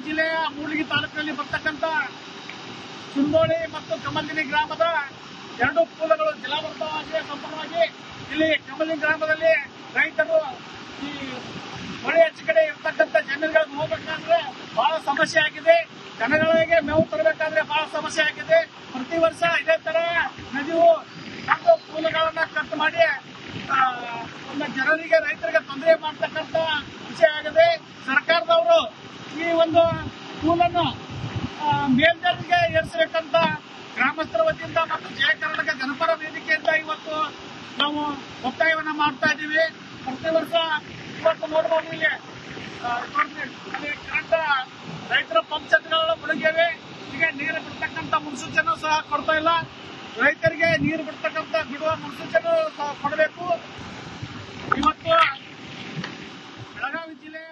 ಜಿಲ್ಲೆಯ ಮೂಡಲಗಿ ತಾಲೂಕಿನಲ್ಲಿ ಬರ್ತಕ್ಕಂಥ ಸುಂದೋಳಿ ಮತ್ತು ಕಮಲ್ದಿನಿ ಗ್ರಾಮದ ಎರಡು ಪೂಲಗಳು ಜಲಾವೃತವಾಗಿ ಸಂಪೂರ್ಣವಾಗಿ ಇಲ್ಲಿ ಕಮಲ್ದಿನಿ ಗ್ರಾಮದಲ್ಲಿ ರೈತರು ಈ ಮಳೆ ಹೆಚ್ಚು ಕಡೆ ಇರ್ತಕ್ಕಂಥ ಜನರುಗಳಿಗೆ ಹೋಗ್ಬೇಕಾದ್ರೆ ಬಹಳ ಸಮಸ್ಯೆ ಆಗಿದೆ. ಜನಗಳಿಗೆ ಮೇವು ತರಬೇಕಾದ್ರೆ ಬಹಳ ಸಮಸ್ಯೆ ಆಗಿದೆ. ಪ್ರತಿ ವರ್ಷ ಇದೇ ತರ ನದಿಯು ಒಂದು ಪೂಲಗಳನ್ನ ಕಟ್ ಮಾಡಿ ಒಂದು ಜನರಿಗೆ ರೈತರಿಗೆ ತೊಂದರೆ ಮಾಡ್ತಕ್ಕಂಥ ವಿಷಯ ಆಗಿದೆ. ಸರ್ಕಾರದವರು ಈ ಒಂದು ಪೂಲನ್ನು ಮೇಲ್ದರ್ಜೆಗೆ ಏರಿಸಬೇಕಂತ ಗ್ರಾಮಸ್ಥರ ವತಿಯಿಂದ ಮತ್ತು ಜಯ ಕರ್ನಾಟಕ ಜನಪರ ವೇದಿಕೆಯಿಂದ ಇವತ್ತು ನಾವು ಒತ್ತಾಯವನ್ನ ಮಾಡ್ತಾ ಇದ್ದೀವಿ. ಪ್ರತಿ ವರ್ಷ ಇವತ್ತು ನೋಡಬಹುದು ಇಲ್ಲಿ ಕರೆಂಟ್ ರೈತರ ಪಂಪ್ ಸೆಟ್ಗಳು ಮುಳುಗಿವೆ. ಈಗ ನೀರು ಬಿಡ್ತಕ್ಕಂಥ ಮುನ್ಸೂಚನೆ ಸಹ ಕೊಡ್ತಾ ಇಲ್ಲ. ರೈತರಿಗೆ ನೀರು ಬಿಡುವ ಮುನ್ಸೂಚನೆ ಸಹ ಕೊಡಬೇಕು. ಇವತ್ತು ಬೆಳಗಾವಿ ಜಿಲ್ಲೆಯ